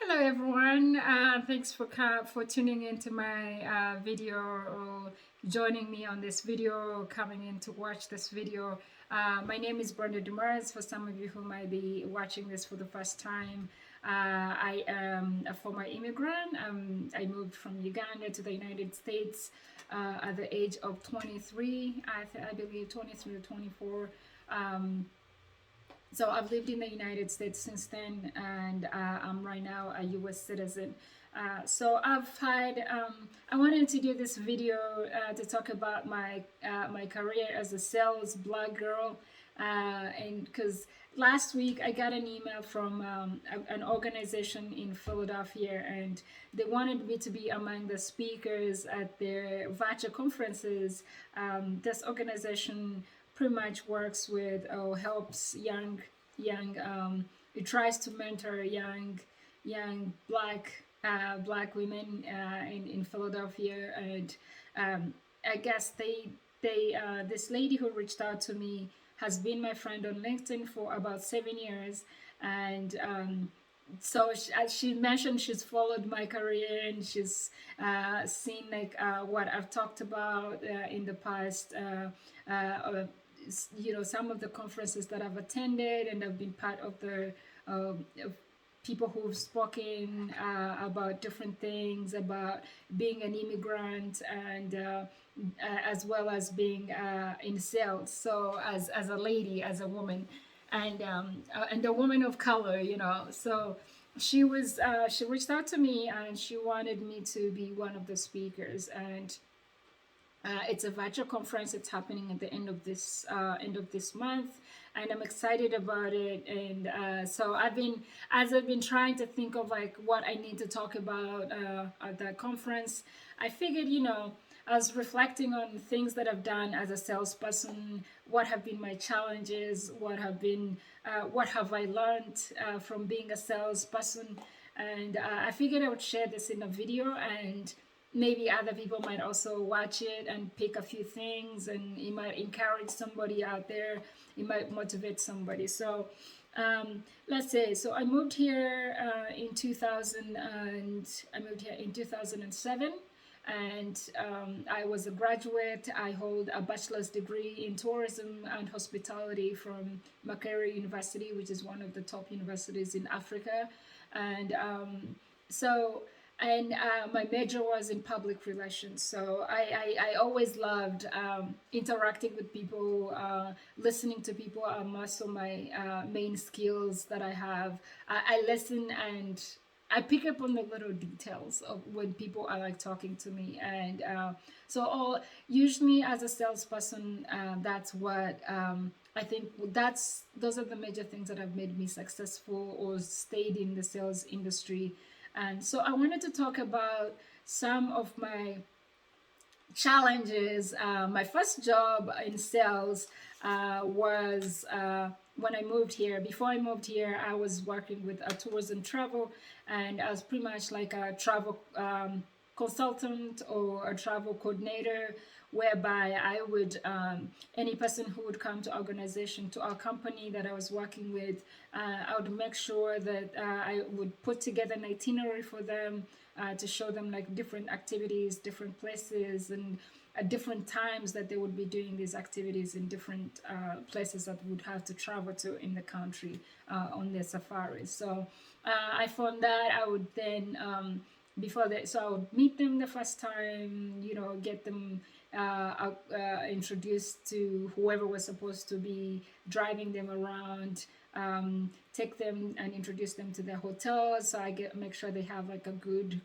Hello everyone. Thanks for tuning into my video or joining me on this video, or coming in to watch this video. My name is Brenda Demers. For some of you who might be watching this for the first time, I am a former immigrant. I moved from Uganda to the United States at the age of 23. I believe 23 or 24. Um, so I've lived in the United States since then, and I'm right now a U.S. citizen. So I've had. I wanted to do this video to talk about my career as a sales blog girl, and because last week I got an email from an organization in Philadelphia, and they wanted me to be among the speakers at their virtual conferences. This organization pretty much works with or helps young it tries to mentor young black women in Philadelphia. And I guess they this lady who reached out to me has been my friend on LinkedIn for about 7 years. And so she mentioned she's followed my career, and she's seen like what I've talked about in the past, some of the conferences that I've attended, and I've been part of the of people who've spoken about different things about being an immigrant, and as well as being in sales. So as a lady, as a woman, and a woman of color, so she reached out to me, and she wanted me to be one of the speakers. And it's a virtual conference. It's happening at the end of this month, and I'm excited about it. And so as I've been trying to think of like what I need to talk about at that conference, I figured, I was reflecting on things that I've done as a salesperson. What have been my challenges? What have I learned from being a salesperson? And I figured I would share this in a video, and maybe other people might also watch it and pick a few things, and it might encourage somebody out there. It might motivate somebody. So let's say, so I moved here in 2000, and I moved here in 2007. And I was a graduate. I hold a bachelor's degree in tourism and hospitality from Makerere University, which is one of the top universities in Africa. And so and my major was in public relations. So I always loved interacting with people, listening to people are most of my main skills that I have. I listen, and I pick up on the little details of when people are like talking to me. And so all usually as a salesperson, that's what I think those are the major things that have made me successful or stayed in the sales industry. And so I wanted to talk about some of my challenges. My first job in sales was when I moved here. Before I moved here, I was working with a tours and travel, and I was pretty much like a travel consultant or a travel coordinator, whereby I would any person who would come to organization to our company that I was working with, I would make sure that I would put together an itinerary for them to show them like different activities, different places, and at different times that they would be doing these activities in different places that would have to travel to in the country on their safaris. So I found that I would then before that, so I would meet them the first time, get them introduced to whoever was supposed to be driving them around, take them and introduce them to their hotels. So make sure they have like a good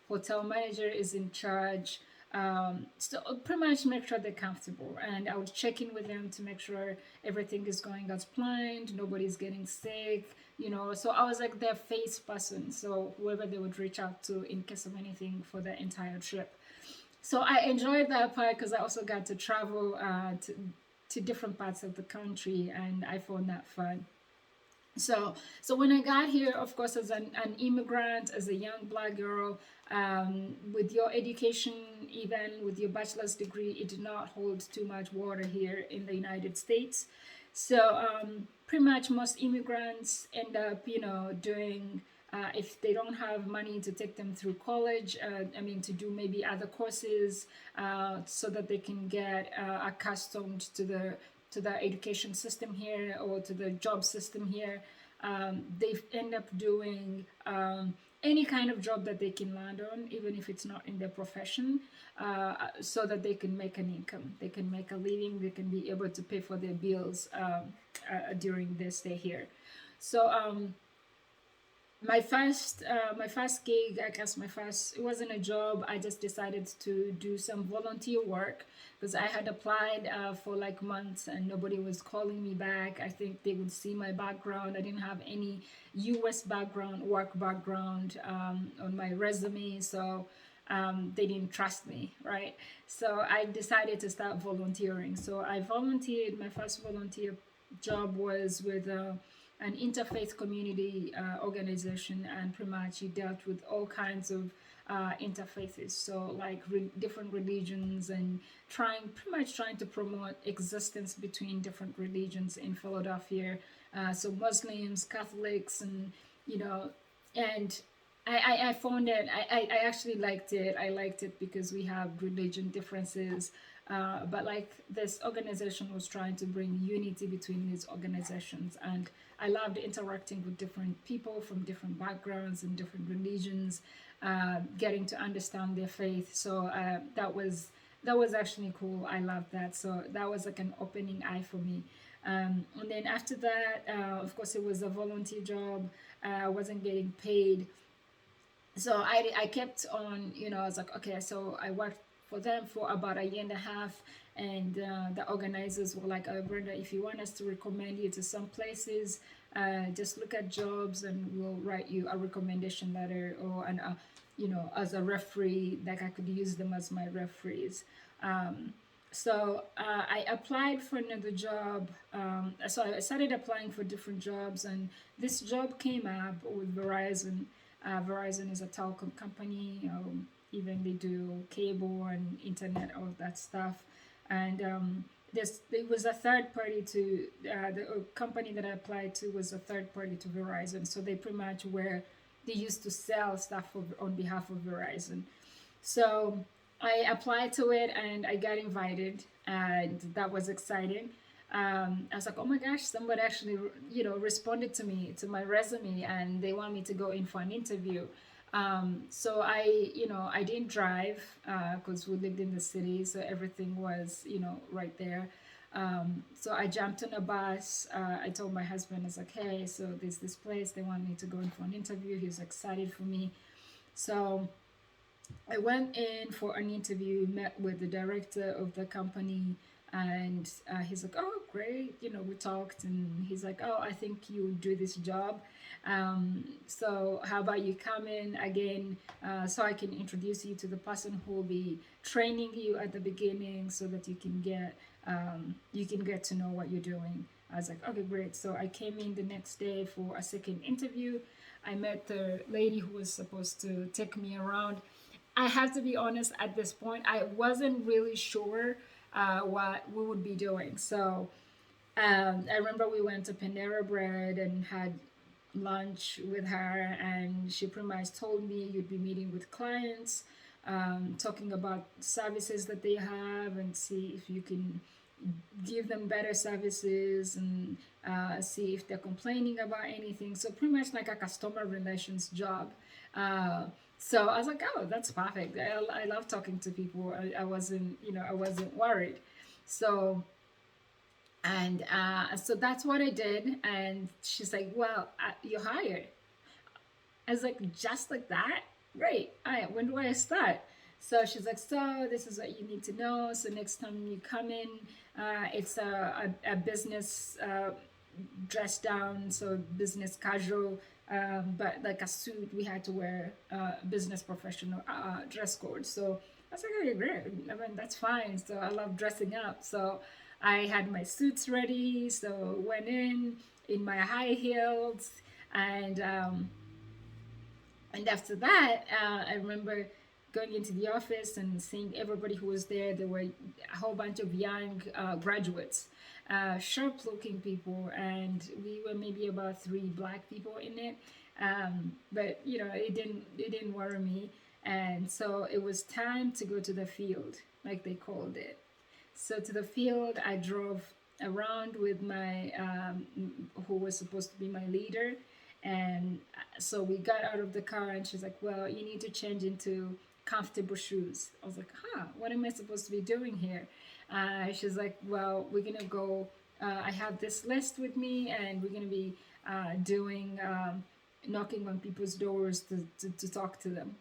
hotel manager is in charge. So pretty much make sure they're comfortable, and I would check in with them to make sure everything is going as planned, nobody's getting sick, so I was like their face person, so whoever they would reach out to in case of anything for the entire trip. So I enjoyed that part because I also got to travel to different parts of the country, and I found that fun. So when I got here, of course, as an immigrant, as a young black girl, with your education, even with your bachelor's degree, it did not hold too much water here in the United States. So pretty much most immigrants end up, doing if they don't have money to take them through college, I mean, to do maybe other courses, so that they can get accustomed to the education system here or to the job system here. They end up doing any kind of job that they can land on, even if it's not in their profession, so that they can make an income, they can make a living, they can be able to pay for their bills during their stay here. So my first gig, I guess my first, it wasn't a job. I just decided to do some volunteer work because I had applied for like months and nobody was calling me back. I think they would see my background. I didn't have any US background, work background, on my resume, so they didn't trust me, right? So I decided to start volunteering. So I volunteered. My first volunteer job was with an interfaith community organization, and pretty much he dealt with all kinds of interfaiths, so like different religions, and pretty much trying to promote existence between different religions in Philadelphia. So Muslims, Catholics, and you know, and I found it. I actually liked it. I liked it because we have religion differences, but like this organization was trying to bring unity between these organizations, and I loved interacting with different people from different backgrounds and different religions, getting to understand their faith. So that was actually cool. I loved that. So that was like an opening eye for me. And then after that, of course, it was a volunteer job. I wasn't getting paid, so I kept on, I was like, okay, so I worked for them for about a year and a half, and the organizers were like, oh, Brenda, if you want us to recommend you to some places, just look at jobs and we'll write you a recommendation letter, or as a referee, like I could use them as my referees. So I applied for another job. So I started applying for different jobs, and this job came up with Verizon. Verizon is a telecom company. Even they do cable and internet, all that stuff. And this it was a third party to the company that I applied to was a third party to Verizon. So they pretty much were they used to sell stuff on behalf of Verizon. So I applied to it and I got invited, and that was exciting. I was like, oh my gosh, somebody actually, responded to me, to my resume, and they want me to go in for an interview. So I didn't drive because we lived in the city, so everything was, right there. So I jumped on a bus. I told my husband, I was like, hey, so there's this place, they want me to go in for an interview. He was excited for me. So I went in for an interview, met with the director of the company, and he's like, "Oh, great!" We talked, and he's like, "Oh, I think you would do this job. So how about you come in again, so I can introduce you to the person who will be training you at the beginning, so that you can get to know what you're doing." I was like, "Okay, great." So I came in the next day for a second interview. I met the lady who was supposed to take me around. I have to be honest, at this point, I wasn't really sure what we would be doing. So I remember we went to Panera Bread and had lunch with her, and she pretty much told me you'd be meeting with clients, talking about services that they have, and see if you can give them better services, and see if they're complaining about anything. So pretty much like a customer relations job. So I was like, oh, that's perfect. I love talking to people. I wasn't, I wasn't worried. So, and so that's what I did. And she's like, well, you're hired. I was like, just like that? Great. All right, when do I start? So she's like, so this is what you need to know. So next time you come in, it's a business dress down, so business casual, but like a suit, we had to wear business professional dress code. So I was like, okay, great. I mean, that's fine. So I love dressing up. So I had my suits ready. So went in my high heels, and after that, I remember going into the office and seeing everybody who was there. There were a whole bunch of young graduates, sharp looking people, and we were maybe about three black people in it. But it didn't worry me. And so it was time to go to the field, like they called it. So to the field, I drove around with my who was supposed to be my leader, and so we got out of the car, and she's like, "Well, you need to change into comfortable shoes." I was like, "Huh? What am I supposed to be doing here?" She's like, "Well, we're gonna go. I have this list with me, and we're gonna be doing knocking on people's doors to talk to them."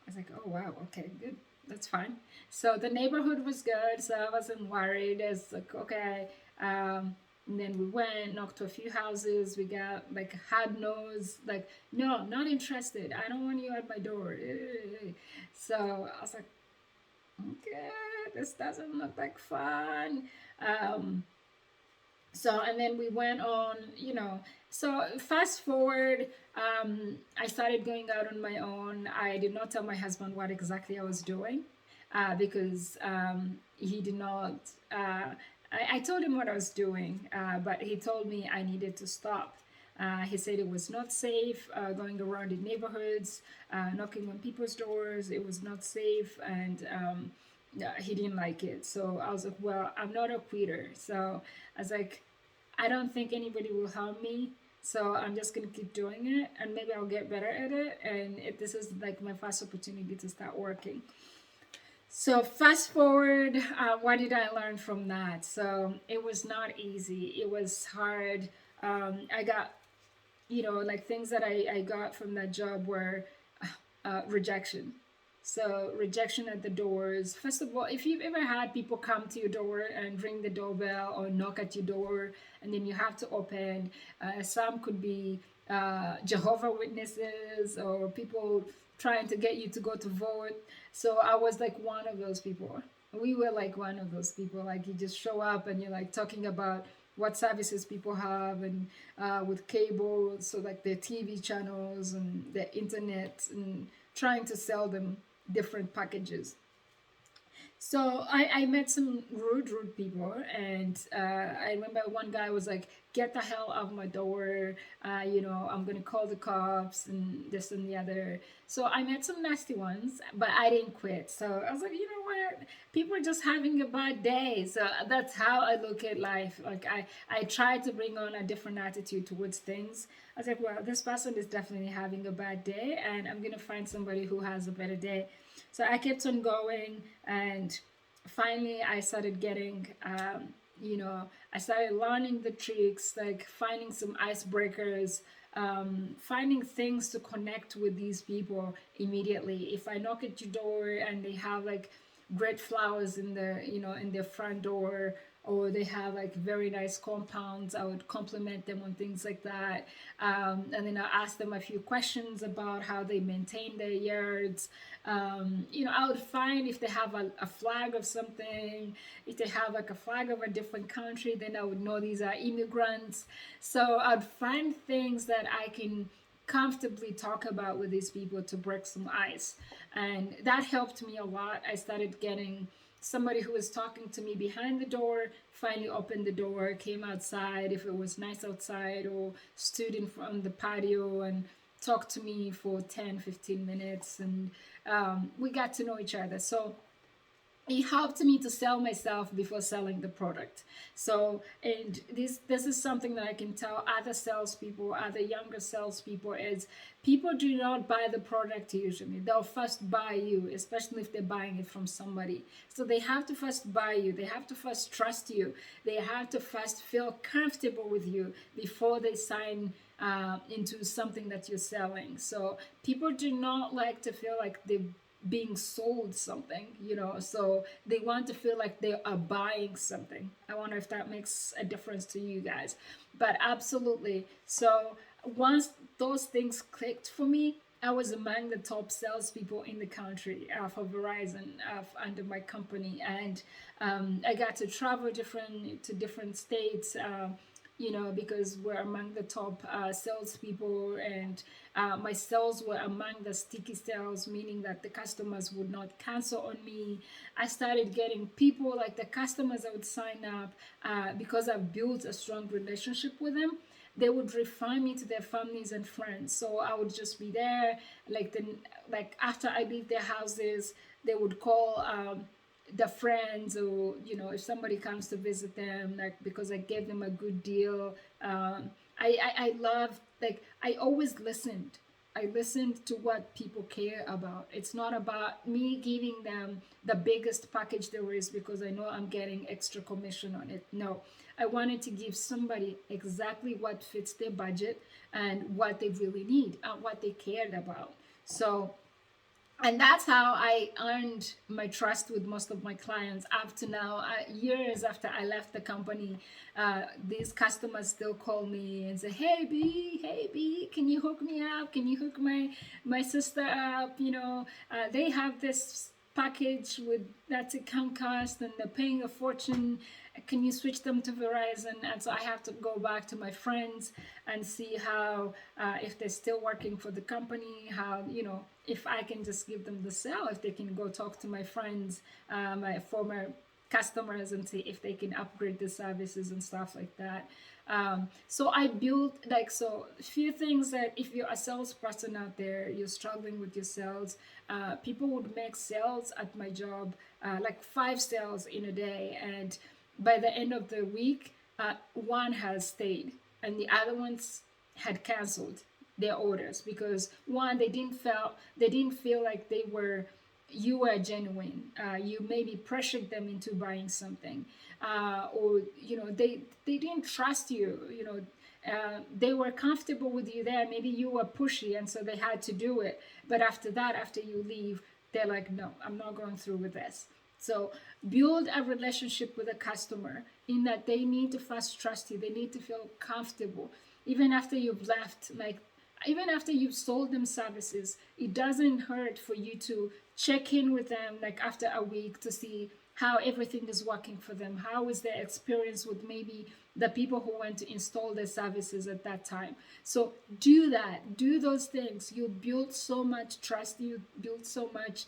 I was like, "Oh wow, okay, good, that's fine." So the neighborhood was good, so I wasn't worried. It's like, okay. And then we went, knocked to a few houses. We got like hard nose, like, "No, not interested. I don't want you at my door." So I was like, okay, this doesn't look like fun. Um, so and then we went on, so fast forward, I started going out on my own. I did not tell my husband what exactly I was doing, because he did not I told him what I was doing, but he told me I needed to stop. He said it was not safe going around in neighborhoods, knocking on people's doors. It was not safe, and he didn't like it. So I was like, well, I'm not a quitter. So I was like, I don't think anybody will harm me. So I'm just gonna keep doing it, and maybe I'll get better at it. And if this is like my first opportunity to start working. So fast forward, what did I learn from that? So it was not easy. It was hard. I got, like things that I got from that job were rejection. So rejection at the doors. First of all, if you've ever had people come to your door and ring the doorbell or knock at your door, and then you have to open, some could be Jehovah Witnesses or people trying to get you to go to vote. So I was like one of those people. We were like one of those people. Like you just show up and you're like talking about what services people have, and with cable, so like the TV channels and the internet, and trying to sell them different packages. So I met some rude people, and I remember one guy was like, "Get the hell out of my door! I'm gonna call the cops and this and the other." So I met some nasty ones, but I didn't quit. So I was like, you know what? People are just having a bad day. So that's how I look at life. Like I try to bring on a different attitude towards things. I was like, well, this person is definitely having a bad day, and I'm gonna find somebody who has a better day. So I kept on going, and finally I started getting, I started learning the tricks, like finding some icebreakers, finding things to connect with these people immediately. If I knock at your door and they have like great flowers in their front door, or they have like very nice compounds, I would compliment them on things like that. And then I ask them a few questions about how they maintain their yards. I would find if they have a flag of something. If they have like a flag of a different country, then I would know these are immigrants. So I'd find things that I can comfortably talk about with these people to break some ice. And that helped me a lot. I started getting somebody who was talking to me behind the door finally opened the door, came outside if it was nice outside, or stood in front of the patio and talked to me for 10, 15 minutes. And we got to know each other. So it helped me to sell myself before selling the product. So, and this is something that I can tell other salespeople, other younger salespeople, is people do not buy the product usually. They'll first buy you, especially if they're buying it from somebody. So they have to first buy you. They have to first trust you. They have to first feel comfortable with you before they sign into something that you're selling. So people do not like to feel like they've being sold something, so they want to feel like they are buying something. I wonder if that makes a difference to you guys. But absolutely. So once those things clicked for me, I was among the top salespeople in the country for Verizon under my company, and I got to travel to different states. Because we're among the top salespeople, and my sales were among the sticky sales, meaning that the customers would not cancel on me. I started getting people, like the customers that would sign up because I've built a strong relationship with them. they would refer me to their families and friends. So I would just be there. Like after I leave their houses, they would call the friends, or if somebody comes to visit them, like because I gave them a good deal. I love, like, I always listened. I listened to what people care about. It's not about me giving them the biggest package there is because I know I'm getting extra commission on it. No, I wanted to give somebody exactly what fits their budget and what they really need and what they cared about. So, and that's how I earned my trust with most of my clients up to now. Years after I left the company, these customers still call me and say, hey B, can you hook me up, can you hook my sister up, they have this package with that's a Comcast and they're paying a fortune, can you switch them to Verizon? And so I have to go back to my friends and see how, if they're still working for the company, how, if I can just give them the sale, if they can go talk to my friends, my former customers, and see if they can upgrade the services and stuff like that. So I built, like, so a few things that if you're a salesperson out there, you're struggling with your sales, people would make sales at my job, like 5 sales in a day, and by the end of the week, one has stayed and the other ones had canceled their orders because one, they didn't feel like you were genuine. You maybe pressured them into buying something, or they didn't trust you. They were comfortable with you there. Maybe you were pushy, and so they had to do it. But after that, after you leave, they're like, no, I'm not going through with this. So build a relationship with a customer in that they need to first trust you. They need to feel comfortable. Even after you've left, like even after you've sold them services, it doesn't hurt for you to check in with them like after a week to see how everything is working for them. How is their experience with maybe the people who went to install their services at that time? So do that. Do those things. You build so much trust. You build so much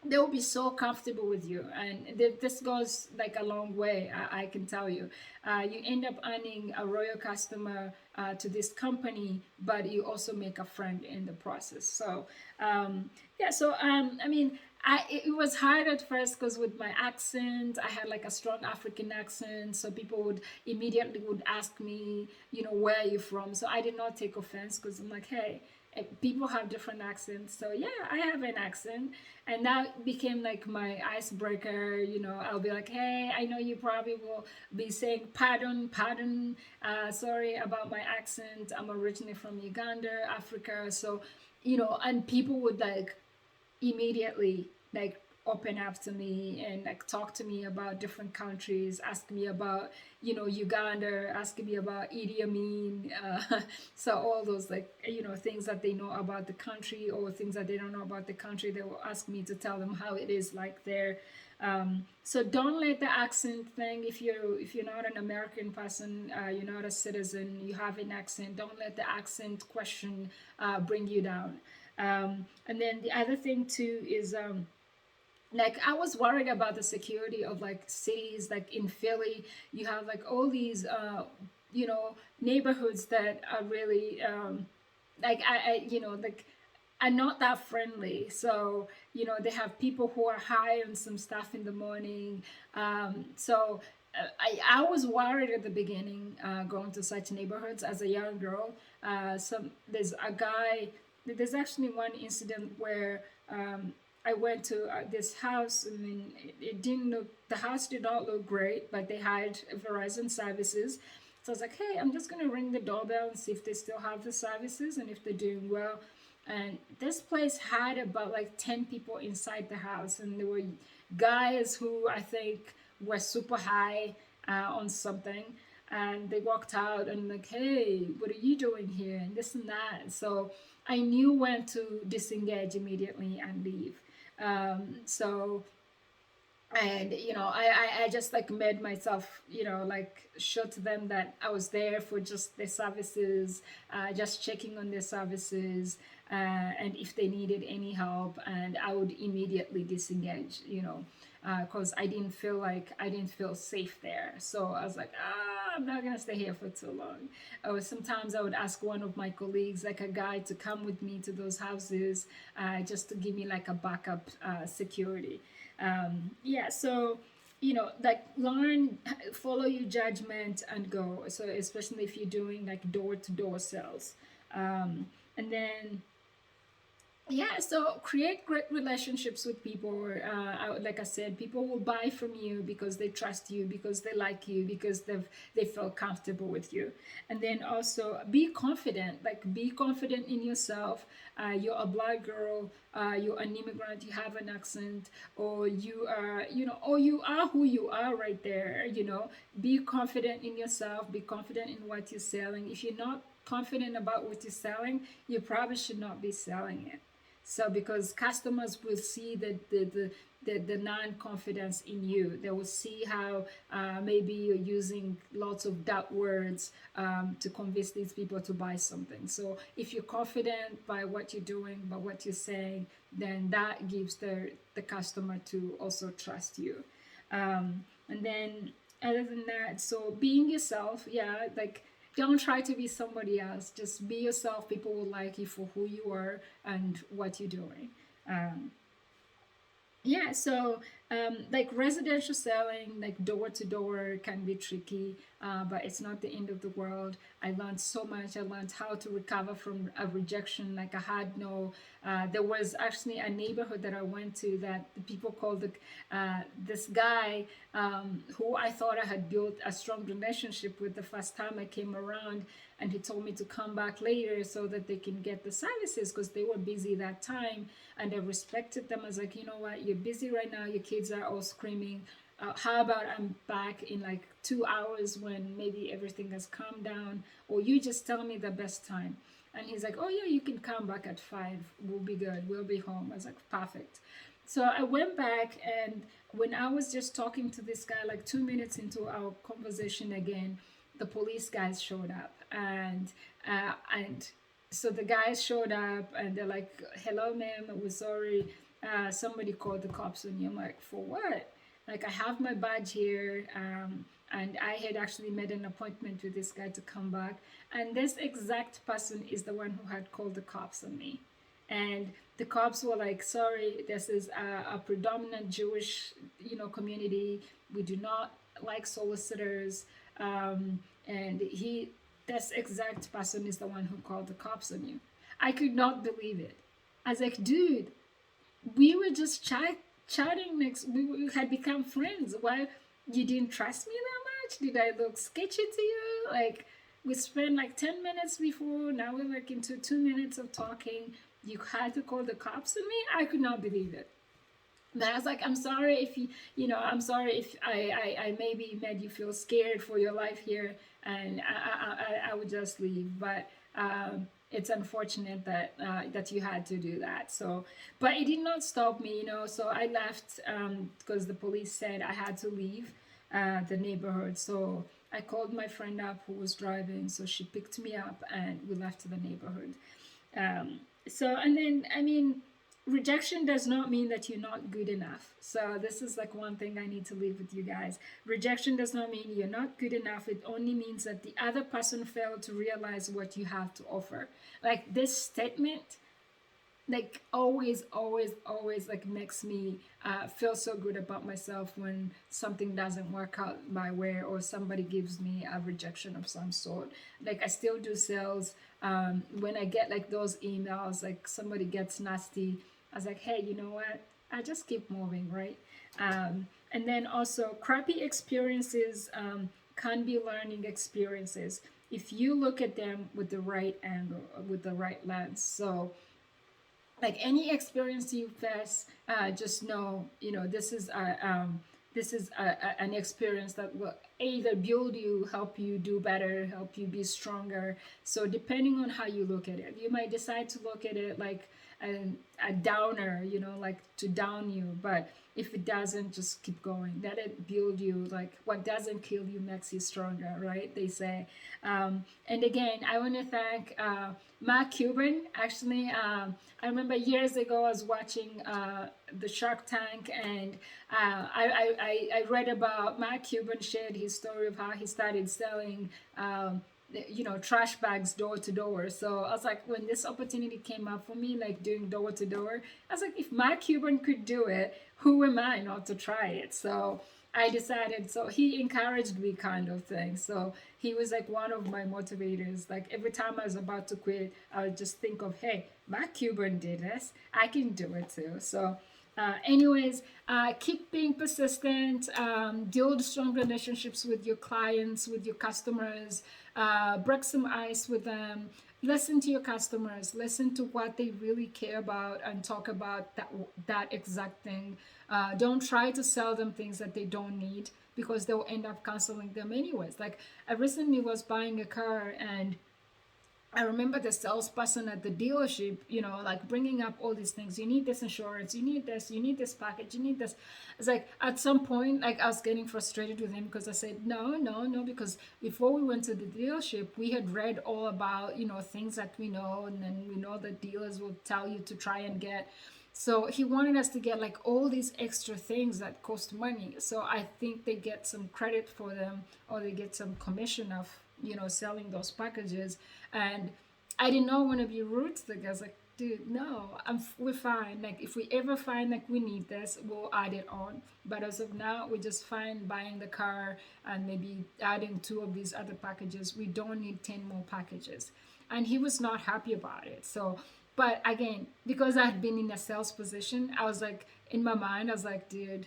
they will be so comfortable with you, and this goes like a long way. I can tell you, you end up earning a loyal customer to this company, but you also make a friend in the process. So yeah, so I mean, it was hard at first because with my accent, I had like a strong African accent, so people would ask me, where are you from? So I did not take offense because I'm like, hey, people have different accents, so yeah, I have an accent, and that became like my icebreaker. I'll be like, hey, I know you probably will be saying pardon, sorry about my accent, I'm originally from Uganda, Africa. So and people would like immediately like open up to me and like talk to me about different countries, ask me about Uganda, asking me about Idi Amin, so all those like things that they know about the country or things that they don't know about the country, they will ask me to tell them how it is like there. So don't let the accent thing, if you're not an American person, you're not a citizen, you have an accent, don't let the accent question bring you down. And then the other thing too is like I was worried about the security of like cities, like in Philly you have like all these neighborhoods that are really like like are not that friendly. So they have people who are high on some stuff in the morning. So I was worried at the beginning going to such neighborhoods as a young girl. There's a guy. There's actually one incident where I went to this house. I mean, it didn't look. The house did not look great, but they had Verizon services. So I was like, hey, I'm just gonna ring the doorbell and see if they still have the services and if they're doing well. And this place had about like 10 people inside the house, and there were guys who I think were super high on something. And they walked out and like, hey, what are you doing here? And this and that. So I knew when to disengage immediately and leave. So and I just like made myself like show to them that I was there for just their services, just checking on their services, and if they needed any help, and I would immediately disengage. because I didn't feel safe there. So I was like, I'm not gonna stay here for too long. Sometimes I would ask one of my colleagues, like a guy, to come with me to those houses, just to give me like a backup security. Yeah, so like learn, follow your judgment and go. So especially if you're doing like door to door sales, and then yeah, so create great relationships with people. Like I said, people will buy from you because they trust you, because they like you, because they feel comfortable with you. And then also be confident, like be confident in yourself. You're a black girl, you're an immigrant, you have an accent, or you are, or you are who you are right there. Be confident in yourself, be confident in what you're selling. If you're not confident about what you're selling, you probably should not be selling it. So because customers will see the non-confidence in you, they will see how maybe you're using lots of doubt words to convince these people to buy something. So if you're confident by what you're doing, by what you're saying, then that gives the customer to also trust you. And then other than that, so being yourself, yeah, like don't try to be somebody else. Just be yourself. People will like you for who you are and what you're doing. Um, yeah, so like residential selling, like door to door, can be tricky, but it's not the end of the world. I learned so much. I learned how to recover from a rejection. Like I had no, there was actually a neighborhood that I went to that the people called this guy who I thought I had built a strong relationship with the first time I came around, and he told me to come back later so that they can get the services because they were busy that time, and I respected them. I was like, you know what, you're busy right now, your kids are all screaming. How about I'm back in like 2 hours when maybe everything has calmed down, or you just tell me the best time. And he's like, oh yeah, you can come back at 5, we'll be good, we'll be home. I was like, perfect. So I went back, and when I was just talking to this guy, like 2 minutes into our conversation again, the police guys showed up, and so the guys showed up, and they're like, "Hello, ma'am, we're sorry. Somebody called the cops on you." I'm like, "For what?" Like, I have my badge here, and I had actually made an appointment with this guy to come back, and this exact person is the one who had called the cops on me. And the cops were like, sorry, this is a predominant Jewish community, we do not like solicitors. And this exact person is the one who called the cops on you. I could not believe it. I was like, dude, we were just chatting next, we had become friends. Why, you didn't trust me that much? Did I look sketchy to you? Like, we spent like 10 minutes before, now we're like into 2 minutes of talking, you had to call the cops on me? I could not believe it. But I was like, I'm sorry if I'm sorry if I maybe made you feel scared for your life here, and I would just leave. But it's unfortunate that you had to do that. So, but it did not stop me. So I left because the police said I had to leave the neighborhood. So I called my friend up who was driving. So she picked me up, and we left the neighborhood. So, and then, I mean, rejection does not mean that you're not good enough. So this is like one thing I need to leave with you guys. Rejection does not mean you're not good enough. It only means that the other person failed to realize what you have to offer. Like, this statement, like, always like makes me feel so good about myself when something doesn't work out my way, or somebody gives me a rejection of some sort. Like, I still do sales. When I get like those emails, like somebody gets nasty, I was like, hey, you know what, I just keep moving, right? And then also, crappy experiences can be learning experiences if you look at them with the right angle, with the right lens. So like, any experience you face, just know, this is an experience that either build you, help you do better, help you be stronger. So depending on how you look at it, you might decide to look at it like a downer, you know, like to down you. But if it doesn't, just keep going. Let it build you. Like what doesn't kill you makes you stronger, right? They say. And again, I want to thank Mark Cuban. Actually, I remember years ago I was watching the Shark Tank, and I read about Mark Cuban shared his story of how he started selling. Trash bags door to door. So I was like, when this opportunity came up for me, like doing door to door, I was like, if Mark Cuban could do it, who am I not to try it? So I decided, so he encouraged me, kind of thing. So he was like one of my motivators. Like every time I was about to quit, I would just think of, hey, Mark Cuban did this, I can do it too. So keep being persistent, build strong relationships with your clients, with your customers, break some ice with them, listen to your customers, listen to what they really care about, and talk about that exact thing. Don't try to sell them things that they don't need, because they'll end up canceling them anyways. Like I recently was buying a car, and I remember the salesperson at the dealership, like bringing up all these things. You need this insurance, you need this, you need this package, you need this. It's like at some point, like I was getting frustrated with him because I said, no, no, no, because before we went to the dealership, we had read all about, things that we know, and then we know that dealers will tell you to try and get. So he wanted us to get like all these extra things that cost money. So I think they get some credit for them, or they get some commission of, selling those packages. And I did not want to be rude to the guys. Like, dude, no, we're fine. Like, if we ever find like we need this, we'll add it on. But as of now, we're just fine buying the car and maybe adding 2 of these other packages. We don't need 10 more packages. And he was not happy about it. So, but again, because I had been in a sales position, I was like, in my mind, I was like, dude,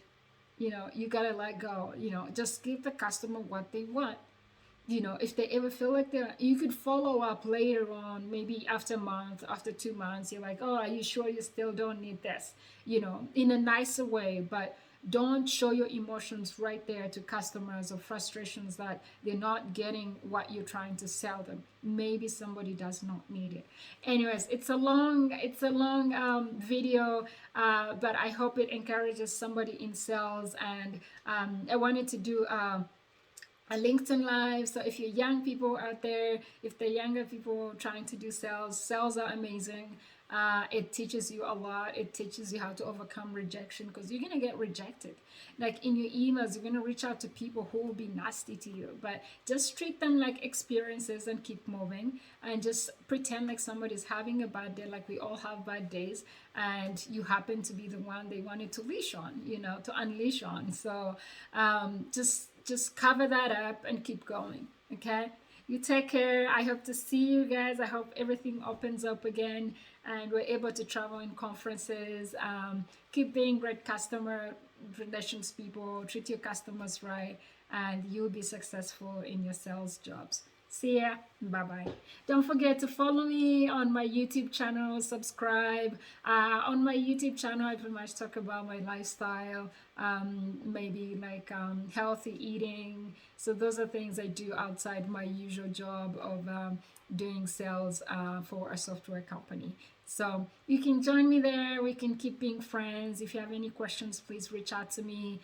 you gotta let go. Just give the customer what they want. If they ever feel like you could follow up later on, maybe after a month, after 2 months, you're like, oh, are you sure you still don't need this? In a nicer way, but don't show your emotions right there to customers, or frustrations that they're not getting what you're trying to sell them. Maybe somebody does not need it. Anyways, it's a long video, but I hope it encourages somebody in sales. And I wanted to do a LinkedIn Live. So if you're young people out there, if the younger people trying to do sales are amazing. It teaches you a lot. It teaches you how to overcome rejection, because you're going to get rejected. Like in your emails, you're going to reach out to people who will be nasty to you, but just treat them like experiences and keep moving, and just pretend like somebody's having a bad day. Like we all have bad days, and you happen to be the one they wanted to leash on, to unleash on. So just cover that up and keep going. Okay, you take care. I hope to see you guys. I hope everything opens up again and we're able to travel in conferences. Keep being great customer relations people. Treat your customers right, and you'll be successful in your sales jobs. See ya. Bye bye. Don't forget to follow me on my YouTube channel. Subscribe. On my YouTube channel, I pretty much talk about my lifestyle, maybe like healthy eating. So those are things I do outside my usual job of doing sales for a software company. So you can join me there. We can keep being friends. If you have any questions, please reach out to me.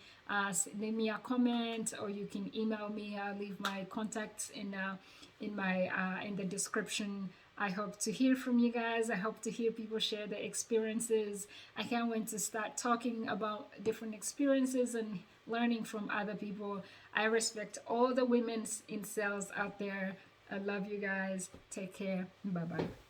Leave me a comment, or you can email me. I'll leave my contacts in the description. I hope to hear from you guys. I hope to hear people share their experiences. I can't wait to start talking about different experiences and learning from other people. I respect all the women in sales out there. I love you guys. Take care. Bye bye.